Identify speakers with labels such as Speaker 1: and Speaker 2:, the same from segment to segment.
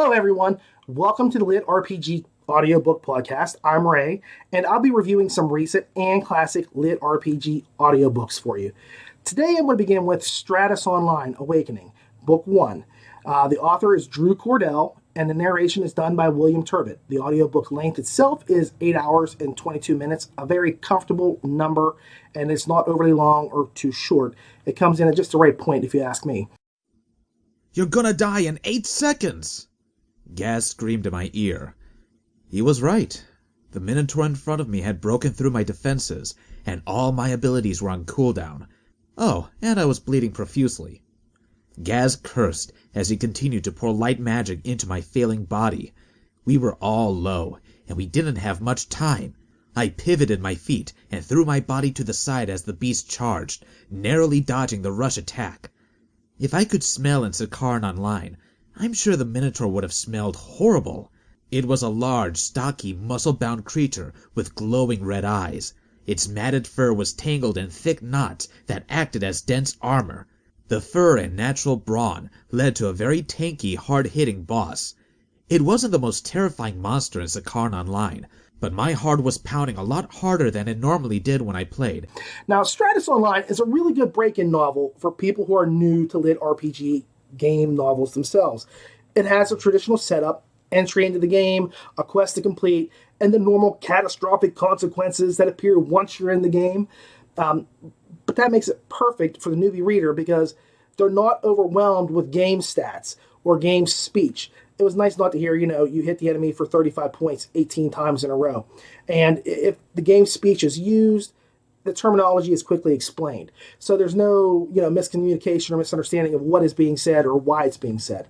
Speaker 1: Hello, everyone. Welcome to the LitRPG Audiobook podcast. I'm Ray, and I'll be reviewing some recent and classic LitRPG audiobooks for you. Today, I'm going to begin with Stratus Online Awakening, Book 1. The author is Drew Cordell, and the narration is done by William Turbot. The audiobook length itself is 8 hours and 22 minutes, a very comfortable number, and it's not overly long or too short. It comes in at just the right point, if you ask me.
Speaker 2: "You're gonna die in 8 seconds!" Gaz screamed in my ear. He was right. The Minotaur in front of me had broken through my defenses, and all my abilities were on cooldown. Oh, and I was bleeding profusely. Gaz cursed as he continued to pour light magic into my failing body. We were all low, and we didn't have much time. I pivoted my feet and threw my body to the side as the beast charged, narrowly dodging the rush attack. If I could smell in Sicaran Online, I'm sure the Minotaur would have smelled horrible. It was a large, stocky, muscle-bound creature with glowing red eyes. Its matted fur was tangled in thick knots that acted as dense armor. The fur and natural brawn led to a very tanky, hard-hitting boss. It wasn't the most terrifying monster in Sicaran Online, but my heart was pounding a lot harder than it normally did when I played.
Speaker 1: Now, Stratus Online is a really good break-in novel for people who are new to LitRPG game novels themselves. It has a traditional setup, entry into the game, a quest to complete, and the normal catastrophic consequences that appear once you're in the game. But that makes it perfect for the newbie reader because they're not overwhelmed with game stats or game speech. It was nice not to hear, you hit the enemy for 35 points 18 times in a row. And if the game speech is used, the terminology is quickly explained. So there's no, miscommunication or misunderstanding of what is being said or why it's being said.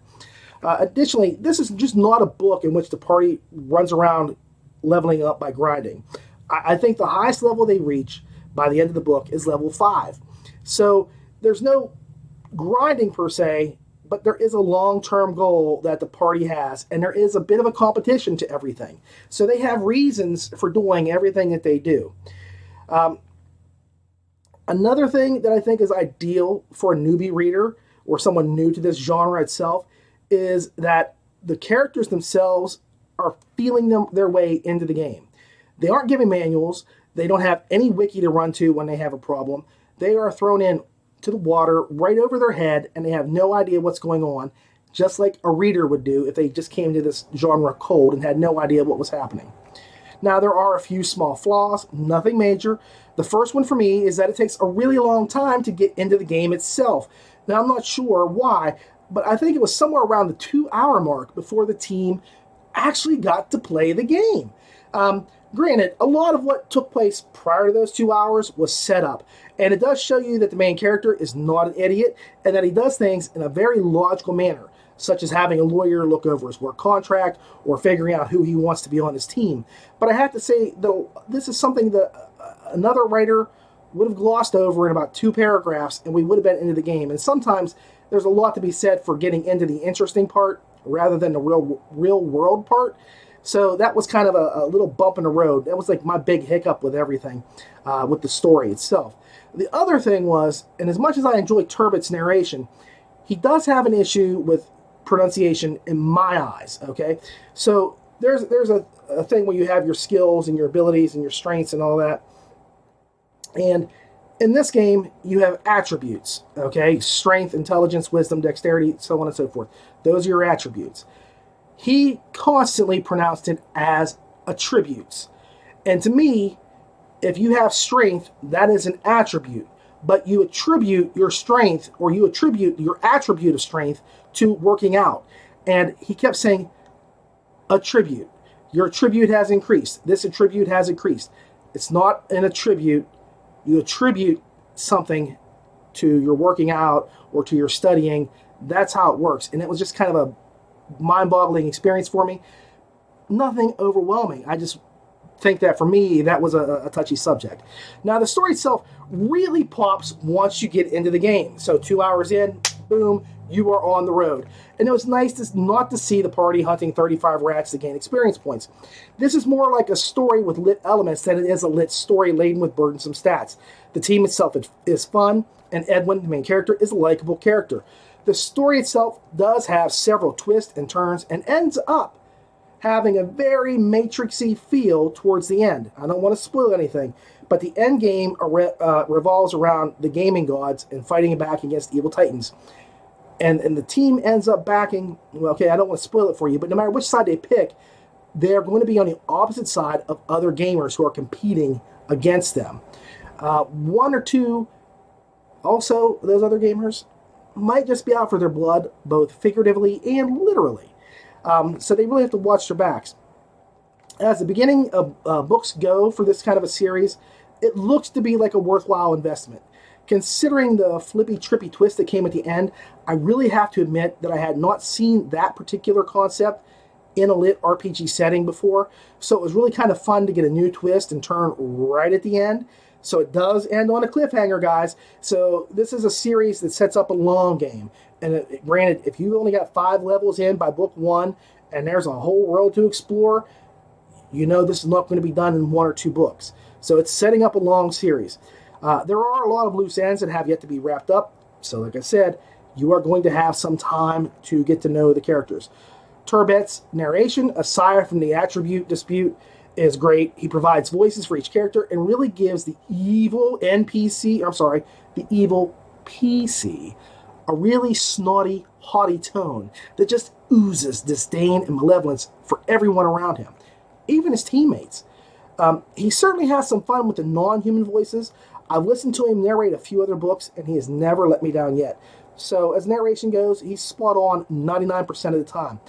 Speaker 1: Additionally, this is just not a book in which the party runs around leveling up by grinding. I think the highest level they reach by the end of the book is level 5. So there's no grinding per se, but there is a long-term goal that the party has, and there is a bit of a competition to everything. So they have reasons for doing everything that they do. Another thing that I think is ideal for a newbie reader or someone new to this genre itself is that the characters themselves are feeling their way into the game. They aren't given manuals. They don't have any wiki to run to when they have a problem. They are thrown in to the water right over their head, and they have no idea what's going on, just like a reader would do if they just came to this genre cold and had no idea what was happening. Now, there are a few small flaws, nothing major. The first one for me is that it takes a really long time to get into the game itself. Now, I'm not sure why, but I think it was somewhere around the 2-hour mark before the team actually got to play the game. Granted, a lot of what took place prior to those 2 hours was set up, and it does show you that the main character is not an idiot and that he does things in a very logical manner, such as having a lawyer look over his work contract or figuring out who he wants to be on his team. But I have to say, though, this is something that another writer would have glossed over in about 2 paragraphs, and we would have been into the game. And sometimes there's a lot to be said for getting into the interesting part rather than the real world part. So that was kind of a little bump in the road. That was like my big hiccup with everything, with the story itself. The other thing was, and as much as I enjoy Turbot's narration, he does have an issue with pronunciation in my eyes, okay? So there's a thing where you have your skills and your abilities and your strengths and all that. And in this game, you have attributes, okay? Strength, intelligence, wisdom, dexterity, so on and so forth. Those are your attributes. He constantly pronounced it as attributes. And to me, if you have strength, that is an attribute. But you attribute your strength, or you attribute your attribute of strength to working out. And he kept saying, attribute. Your attribute has increased. This attribute has increased. It's not an attribute. You attribute something to your working out or to your studying. That's how it works. And it was just kind of a mind-boggling experience for me. Nothing overwhelming. I just think that for me, that was a touchy subject. Now, the story itself really pops once you get into the game. So 2 hours in, boom, you are on the road. And it was nice not to see the party hunting 35 rats to gain experience points. This is more like a story with lit elements than it is a lit story laden with burdensome stats. The team itself is fun, and Edwin, the main character, is a likable character. The story itself does have several twists and turns and ends up having a very Matrixy feel towards the end. I don't want to spoil anything, but the end game revolves around the gaming gods and fighting back against evil titans. And the team ends up backing, well, okay, I don't want to spoil it for you, but no matter which side they pick, they're going to be on the opposite side of other gamers who are competing against them. One or two, also, those other gamers might just be out for their blood, both figuratively and literally. So they really have to watch their backs. As the beginning of books go for this kind of a series, it looks to be like a worthwhile investment. Considering the flippy, trippy twist that came at the end, I really have to admit that I had not seen that particular concept in a lit RPG setting before, so it was really kind of fun to get a new twist and turn right at the end. So it does end on a cliffhanger, guys. So this is a series that sets up a long game. And granted, if you only got 5 levels in by book 1, and there's a whole world to explore, you know this is not going to be done in 1 or 2 books. So it's setting up a long series. There are a lot of loose ends that have yet to be wrapped up. So like I said, you are going to have some time to get to know the characters. Turbet's narration, aside from the attribute dispute, is great. He provides voices for each character and really gives the evil PC, a really snotty, haughty tone that just oozes disdain and malevolence for everyone around him, even his teammates. He certainly has some fun with the non-human voices. I've listened to him narrate a few other books, and he has never let me down yet. So as narration goes, he's spot on 99% of the time.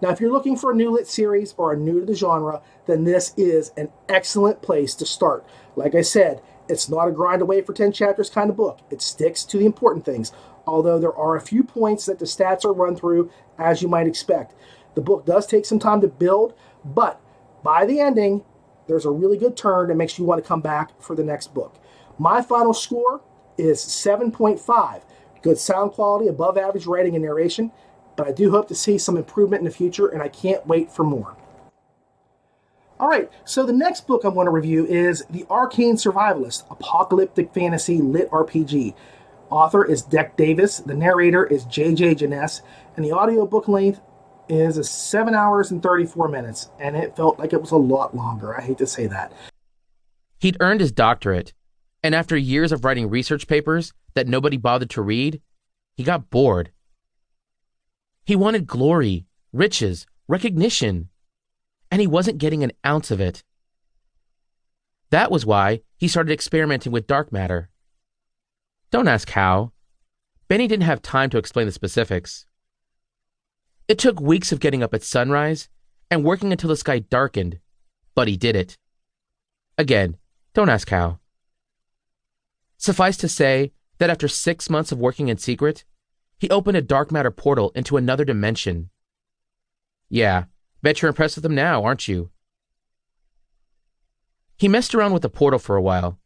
Speaker 1: Now, if you're looking for a new lit series or are new to the genre, then this is an excellent place to start. Like I said, it's not a grind away for 10 chapters kind of book. It sticks to the important things, although there are a few points that the stats are run through, as you might expect. The book does take some time to build, but by the ending, there's a really good turn that makes you want to come back for the next book. My final score is 7.5. Good sound quality, above average writing and narration, but I do hope to see some improvement in the future, and I can't wait for more. All right, so the next book I'm going to review is The Arcane Survivalist, Apocalyptic Fantasy Lit RPG. Author is Deck Davis, the narrator is J.J. Janess, and the audiobook length is 7 hours and 34 minutes, and it felt like it was a lot longer. I hate to say that.
Speaker 3: He'd earned his doctorate, and after years of writing research papers that nobody bothered to read, he got bored. He wanted glory, riches, recognition, and he wasn't getting an ounce of it. That was why he started experimenting with dark matter. Don't ask how. Benny didn't have time to explain the specifics. It took weeks of getting up at sunrise and working until the sky darkened, but he did it. Again, don't ask how. Suffice to say that after 6 months of working in secret, he opened a dark matter portal into another dimension. Yeah, bet you're impressed with him now, aren't you? He messed around with the portal for a while.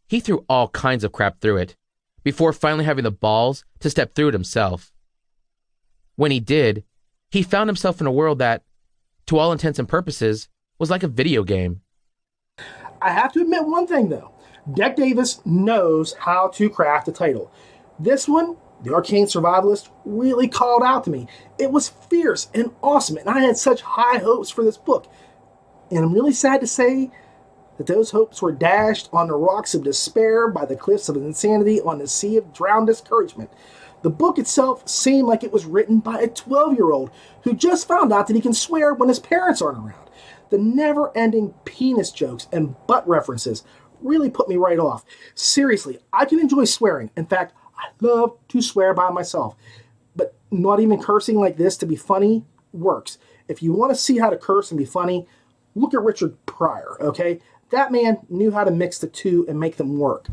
Speaker 3: He threw all kinds of crap through it, before finally having the balls to step through it himself. When he did, he found himself in a world that, to all intents and purposes, was like a video game.
Speaker 1: I have to admit one thing, though. Deck Davis knows how to craft a title. This one, The Arcane Survivalist, really called out to me. It was fierce and awesome, and I had such high hopes for this book. And I'm really sad to say that those hopes were dashed on the rocks of despair by the cliffs of insanity on the sea of drowned discouragement. The book itself seemed like it was written by a 12-year-old who just found out that he can swear when his parents aren't around. The never-ending penis jokes and butt references really put me right off. Seriously, I can enjoy swearing. In fact, I love to swear by myself. But not even cursing like this to be funny works. If you want to see how to curse and be funny, look at Richard Pryor, okay? That man knew how to mix the two and make them work.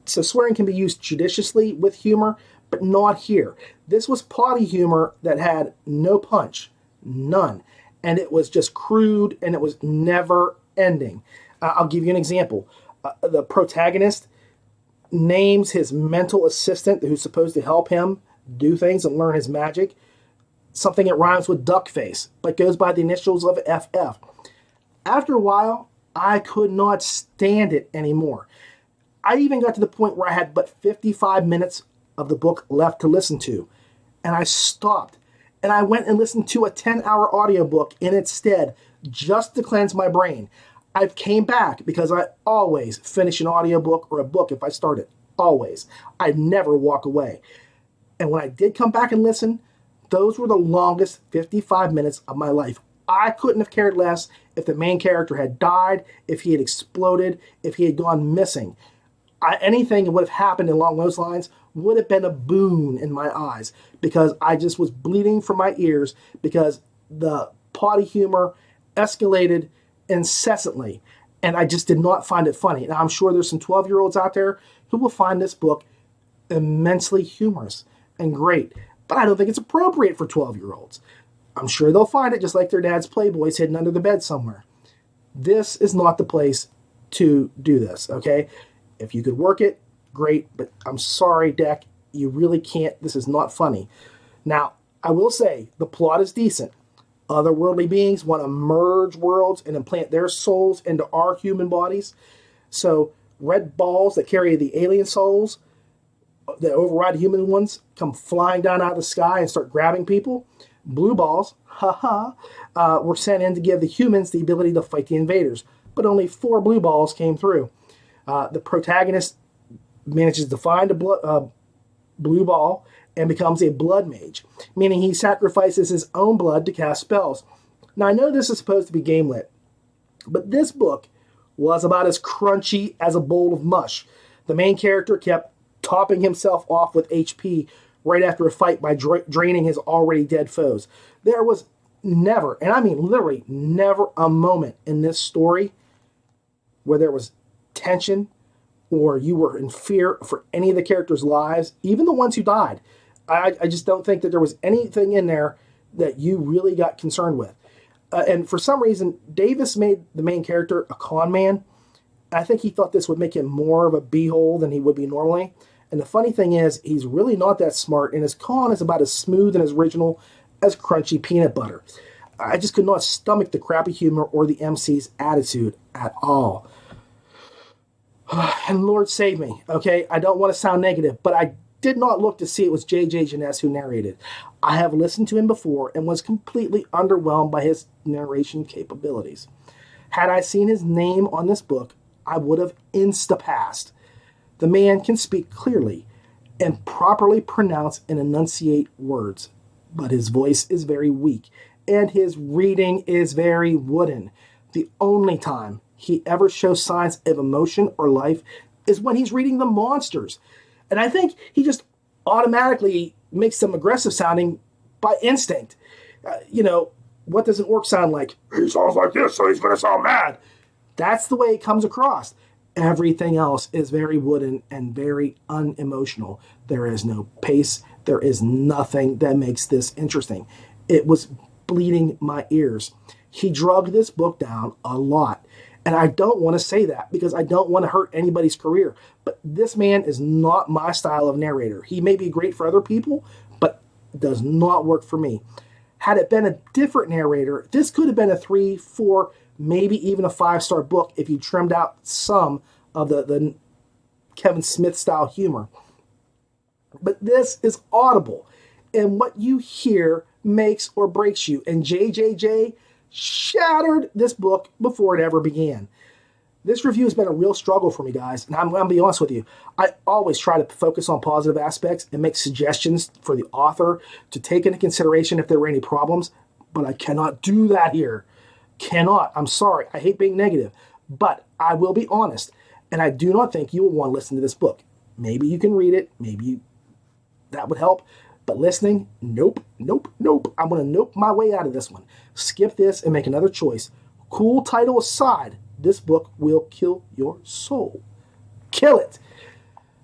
Speaker 1: So swearing can be used judiciously with humor, but not here. This was potty humor that had no punch, none. And it was just crude, and it was never ending. I'll give you an example. The protagonist names his mental assistant who's supposed to help him do things and learn his magic something that rhymes with duck face, but goes by the initials of FF. After a while, I could not stand it anymore. I even got to the point where I had but 55 minutes of the book left to listen to. And I stopped. And I went and listened to a 10-hour audiobook in its stead just to cleanse my brain. I came back because I always finish an audiobook or a book if I start it. Always. I never walk away. And when I did come back and listen, those were the longest 55 minutes of my life. I couldn't have cared less if the main character had died, if he had exploded, if he had gone missing. Anything that would have happened along those lines would have been a boon in my eyes, because I just was bleeding from my ears because the potty humor escalated incessantly, and I just did not find it funny. Now, I'm sure there's some 12-year-olds out there who will find this book immensely humorous and great, but I don't think it's appropriate for 12-year-olds. I'm sure they'll find it just like their dad's Playboys hidden under the bed somewhere. This is not the place to do this, okay? If you could work it, great, but I'm sorry, Deck, you really can't. This is not funny. Now, I will say, the plot is decent. Otherworldly beings want to merge worlds and implant their souls into our human bodies. So, red balls that carry the alien souls that override human ones come flying down out of the sky and start grabbing people. Blue balls, were sent in to give the humans the ability to fight the invaders, but only 4 blue balls came through. The protagonist manages to find a blue ball and becomes a blood mage, meaning he sacrifices his own blood to cast spells. Now, I know this is supposed to be game lit, but this book was about as crunchy as a bowl of mush. The main character kept topping himself off with HP right after a fight by draining his already dead foes. There was never, and I mean literally never, a moment in this story where there was tension or you were in fear for any of the characters' lives, even the ones who died. I just don't think that there was anything in there that you really got concerned with. And for some reason, Davis made the main character a con man. I think he thought this would make him more of a beehole than he would be normally. And the funny thing is, he's really not that smart, and his con is about as smooth and as original as crunchy peanut butter. I just could not stomach the crappy humor or the MC's attitude at all. And Lord save me, okay? I don't want to sound negative, but I did not look to see it was J.J. Janess who narrated. I have listened to him before and was completely underwhelmed by his narration capabilities. Had I seen his name on this book, I would have insta-passed. The man can speak clearly and properly pronounce and enunciate words, but his voice is very weak, and his reading is very wooden. The only time he ever shows signs of emotion or life is when he's reading the monsters. And I think he just automatically makes them aggressive sounding by instinct. What does an orc sound like? He sounds like this, so he's going to sound mad. That's the way it comes across. Everything else is very wooden and very unemotional. There is no pace. There is nothing that makes this interesting. It was bleeding my ears. He drugged this book down a lot. And I don't want to say that because I don't want to hurt anybody's career. But this man is not my style of narrator. He may be great for other people, but does not work for me. Had it been a different narrator, this could have been a 3, 4, maybe even a 5-star book if you trimmed out some of the Kevin Smith style humor. But this is audible, and what you hear makes or breaks you. And JJJ shattered this book before it ever began. This review has been a real struggle for me, guys, and I'm going to be honest with you. I always try to focus on positive aspects and make suggestions for the author to take into consideration if there were any problems, but I cannot do that here. Cannot. I'm sorry. I hate being negative, but I will be honest, and I do not think you will want to listen to this book. Maybe you can read it. That would help. But listening, nope. I'm going to nope my way out of this one. Skip this and make another choice. Cool title aside, this book will kill your soul. Kill it.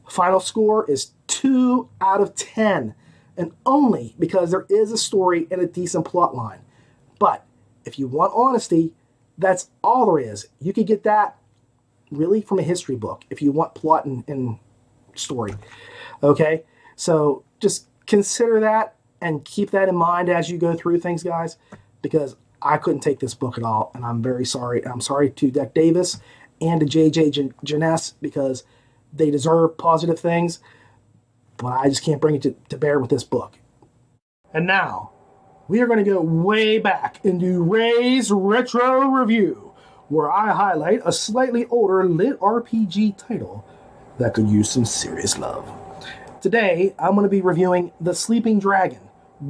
Speaker 1: Final score is 2 out of 10, and only because there is a story and a decent plot line. But if you want honesty, that's all there is. You could get that really from a history book if you want plot and story. Okay? So just consider that and keep that in mind as you go through things, guys, because I couldn't take this book at all, and I'm very sorry. I'm sorry to Deck Davis and to J.J. Janess because they deserve positive things, Well, I just can't bring it to bear with this book. And now, we are going to go way back into Ray's Retro Review, where I highlight a slightly older LitRPG title that could use some serious love. Today, I'm going to be reviewing The Sleeping Dragon,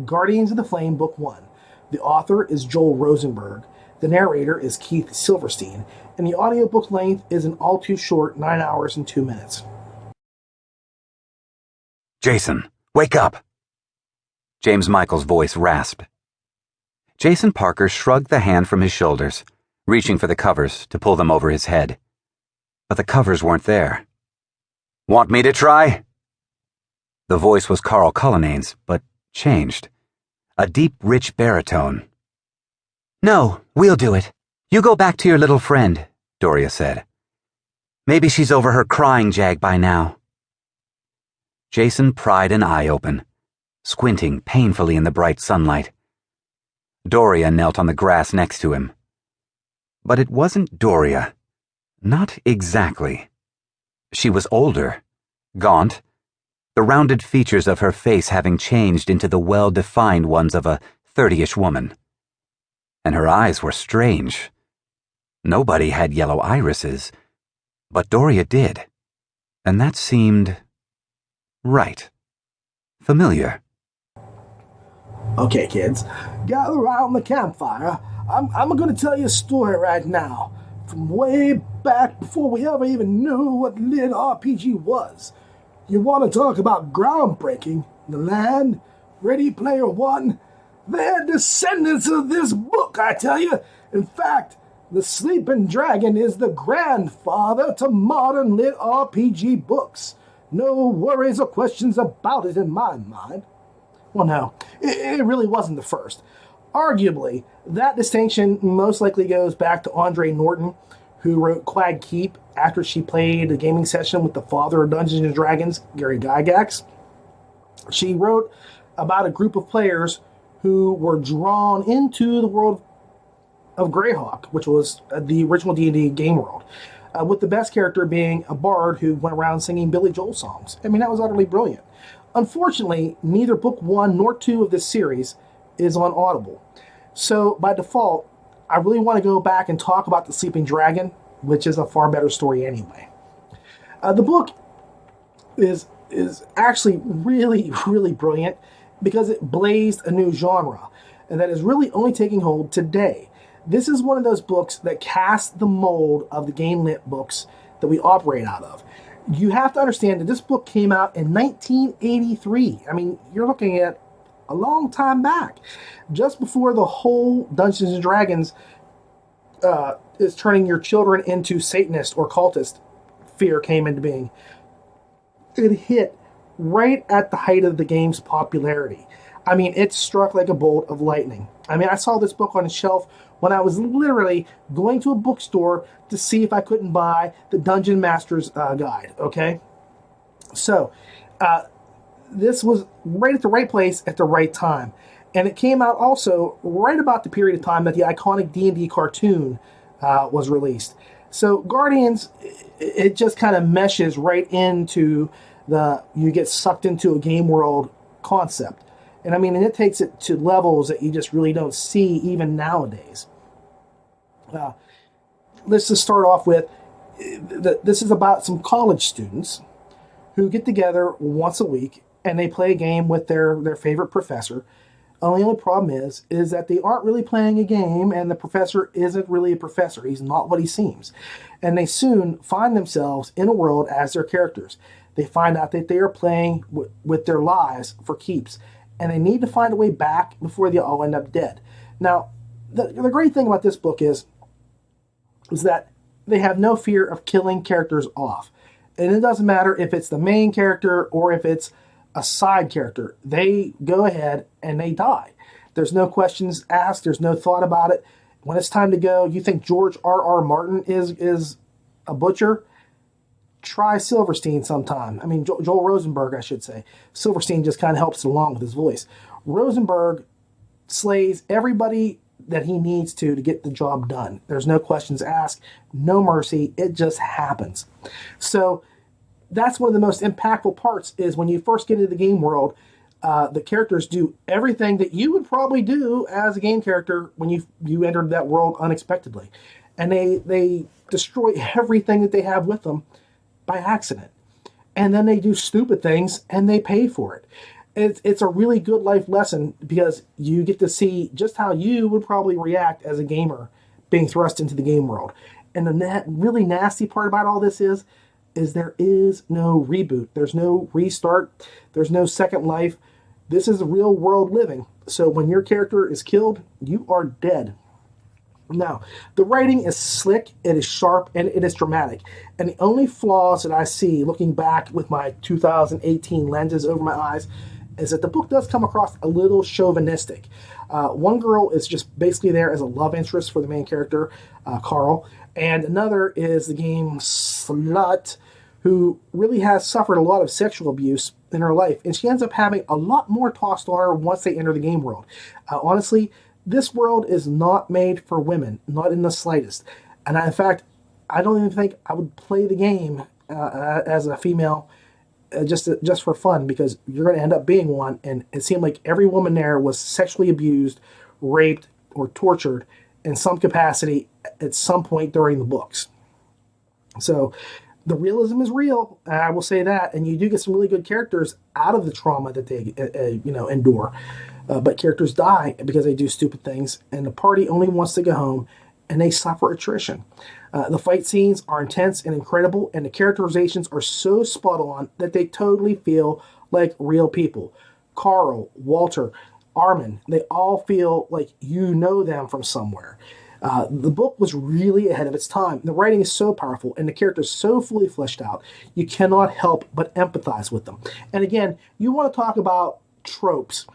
Speaker 1: Guardians of the Flame, Book 1. The author is Joel Rosenberg, the narrator is Keith Silverstein, and the audiobook length is an all too short 9 hours and 2 minutes.
Speaker 4: Jason, wake up! James Michael's voice rasped. Jason Parker shrugged the hand from his shoulders, reaching for the covers to pull them over his head. But the covers weren't there. Want me to try? The voice was Carl Cullinane's, but changed. A deep, rich baritone. No, we'll do it. You go back to your little friend, Doria said. Maybe she's over her crying jag by now. Jason pried an eye open, squinting painfully in the bright sunlight. Doria knelt on the grass next to him. But it wasn't Doria. Not exactly. She was older, gaunt, the rounded features of her face having changed into the well-defined ones of a 30-ish woman. And her eyes were strange. Nobody had yellow irises, but Doria did. And that seemed right. Familiar.
Speaker 1: Okay, kids, gather around the campfire. I'm going to tell you a story right now, from way back before we ever even knew what LitRPG was. You want to talk about groundbreaking? The Land, Ready Player One? They're descendants of this book, I tell you. In fact, The Sleeping Dragon is the grandfather to modern LitRPG books. No worries or questions about it in my mind. Well, no, it really wasn't the first. Arguably, that distinction most likely goes back to Andre Norton, who wrote Quag Keep after she played a gaming session with the father of Dungeons & Dragons, Gary Gygax. She wrote about a group of players who were drawn into the world of Greyhawk, which was the original D&D game world, with the best character being a bard who went around singing Billy Joel songs. I mean, that was utterly brilliant. Unfortunately, neither book 1 nor 2 of this series is on Audible. So, by default, I really want to go back and talk about The Sleeping Dragon, which is a far better story anyway. The book is actually really, really brilliant because it blazed a new genre, and that is really only taking hold today. This is one of those books that cast the mold of the game lit books that we operate out of. You have to understand that this book came out in 1983. I mean, you're looking at a long time back, just before the whole Dungeons and Dragons is turning your children into Satanist or cultist fear came into being. It hit right at the height of the game's popularity. I mean, it struck like a bolt of lightning. I mean, I saw this book on a shelf when I was literally going to a bookstore to see if I couldn't buy the Dungeon Master's Guide, okay? So, this was right at the right place at the right time. And it came out also right about the period of time that the iconic D&D cartoon was released. So, Guardians, it just kind of meshes right into you get sucked into a game world concept. And I mean, and it takes it to levels that you just really don't see even nowadays. Let's just start off with, this is about some college students who get together once a week and they play a game with their favorite professor. The only problem is that they aren't really playing a game and the professor isn't really a professor. He's not what he seems. And they soon find themselves in a world as their characters. They find out that they are playing with their lives for keeps. And they need to find a way back before they all end up dead. Now, the great thing about this book is that they have no fear of killing characters off. And it doesn't matter if it's the main character or if it's a side character. They go ahead and they die. There's no questions asked. There's no thought about it. When it's time to go, you think George R.R. Martin is a butcher? Try Silverstein sometime. I mean, Joel Rosenberg, I should say. Silverstein just kind of helps along with his voice. Rosenberg slays everybody that he needs to get the job done. There's no questions asked, no mercy. It just happens. So that's one of the most impactful parts is when you first get into the game world, the characters do everything that you would probably do as a game character when you entered that world unexpectedly. And they destroy everything that they have with them by accident. And then they do stupid things and they pay for it. It's a really good life lesson because you get to see just how you would probably react as a gamer being thrust into the game world. And the really nasty part about all this is there is no reboot. There's no restart. There's no second life. This is real world living. So when your character is killed, you are dead. Now, the writing is slick, it is sharp, and it is dramatic. And the only flaws that I see looking back with my 2018 lenses over my eyes is that the book does come across a little chauvinistic. One girl is just basically there as a love interest for the main character, Carl, and another is the game Slut, who really has suffered a lot of sexual abuse in her life, and she ends up having a lot more tossed on her once they enter the game world. Honestly, this world is not made for women, not in the slightest. And in fact, I don't even think I would play the game as a female just for fun, because you're going to end up being one. And it seemed like every woman there was sexually abused, raped, or tortured in some capacity at some point during the books. So the realism is real, I will say that, and you do get some really good characters out of the trauma that they endure. But characters die because they do stupid things, and the party only wants to go home, and they suffer attrition. The fight scenes are intense and incredible, and the characterizations are so spot on that they totally feel like real people. Carl, Walter, Armin, they all feel like you know them from somewhere. The book was really ahead of its time. The writing is so powerful and the characters so fully fleshed out, you cannot help but empathize with them. And again, you want to talk about tropes.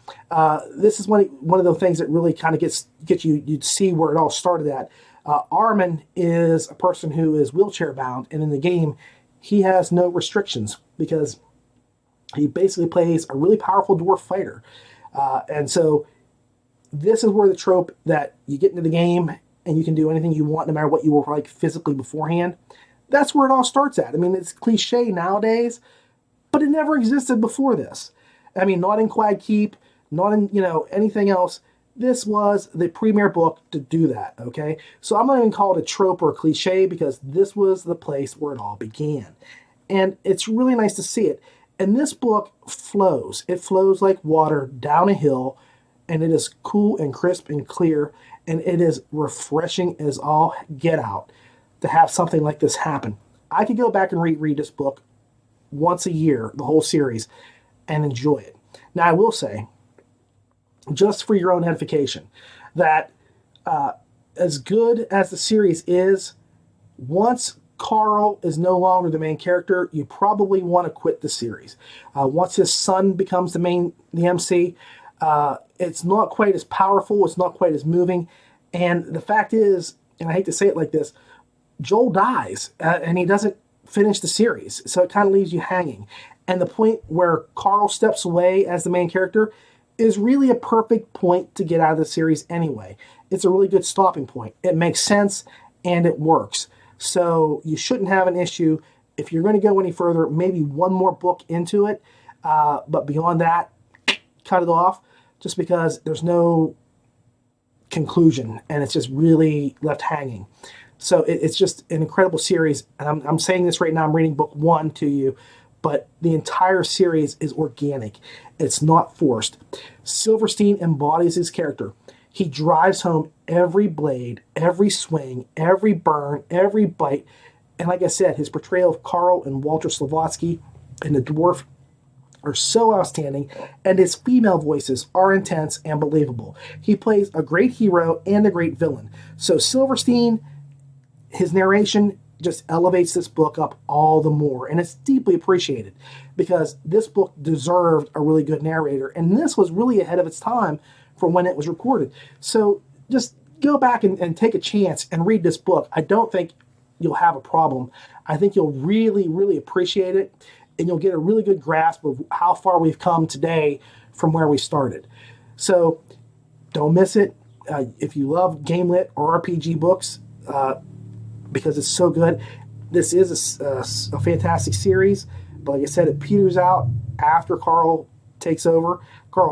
Speaker 1: This is one of the things that really kind of gets you to see where it all started at. Armin is a person who is wheelchair bound, and in the game, he has no restrictions because he basically plays a really powerful dwarf fighter. And so this is where the trope that you get into the game and you can do anything you want no matter what you were like physically beforehand, that's where it all starts at. I mean, it's cliche nowadays, but it never existed before this. I mean, not in Quag Keep, not in, anything else. This was the premier book to do that, okay? So I'm not even call it a trope or a cliche because this was the place where it all began. And it's really nice to see it. And this book flows. It flows like water down a hill, and it is cool and crisp and clear, and it is refreshing as all get out to have something like this happen. I could go back and reread this book once a year, the whole series, and enjoy it. Now, I will say, just for your own edification, that as good as the series is, once Carl is no longer the main character, you probably want to quit the series. Once his son becomes the MC, it's not quite as powerful, it's not quite as moving, and the fact is, and I hate to say it like this, Joel dies, and he doesn't finish the series, so it kind of leaves you hanging. And the point where Carl steps away as the main character is really a perfect point to get out of the series anyway. It's a really good stopping point. It makes sense, and it works. So you shouldn't have an issue. If you're going to go any further, maybe one more book into it, but beyond that, cut it off, just because there's no conclusion, and it's just really left hanging. So it's just an incredible series, and I'm saying this right now, I'm reading book 1 to you, but the entire series is organic. It's not forced. Silverstein embodies his character. He drives home every blade, every swing, every burn, every bite, and like I said, his portrayal of Carl and Walter Slavotsky and the dwarf are so outstanding, and his female voices are intense and believable. He plays a great hero and a great villain. So Silverstein, his narration just elevates this book up all the more, and it's deeply appreciated because this book deserved a really good narrator, and this was really ahead of its time for when it was recorded. So just go back and take a chance and read this book. I don't think you'll have a problem. I think you'll really, really appreciate it, and you'll get a really good grasp of how far we've come today from where we started. So don't miss it. If you love game lit or RPG books, because it's so good, this is a fantastic series. Like I said, it peters out after Carl's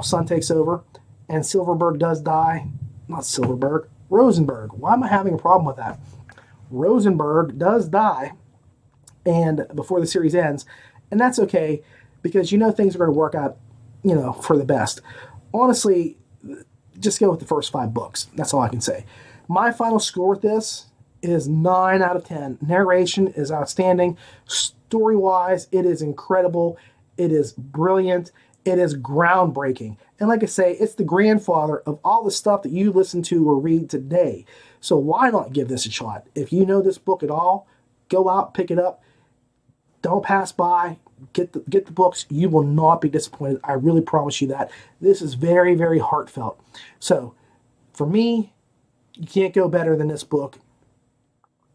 Speaker 1: son takes over, and Silverberg does die. Not Silverberg, Rosenberg. Why am I having a problem with that? Rosenberg does die, and before the series ends, and that's okay, because things are going to work out, for the best. Honestly, just go with the first 5 books. That's all I can say. My final score with this is 9 out of 10. Narration is outstanding. Story-wise, it is incredible. It is brilliant. It is groundbreaking. And like I say, it's the grandfather of all the stuff that you listen to or read today. So why not give this a shot? If you know this book at all, go out, pick it up. Don't pass by. Get the books. You will not be disappointed. I really promise you that. This is very, very heartfelt. So for me, you can't go better than this book,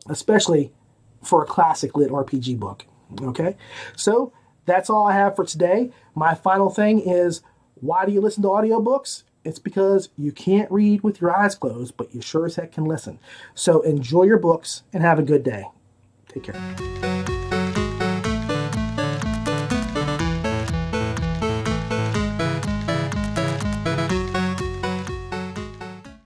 Speaker 1: especially for a classic lit RPG book. Okay? So that's all I have for today. My final thing is, why do you listen to audiobooks? It's because you can't read with your eyes closed, but you sure as heck can listen. So enjoy your books and have a good day. Take care.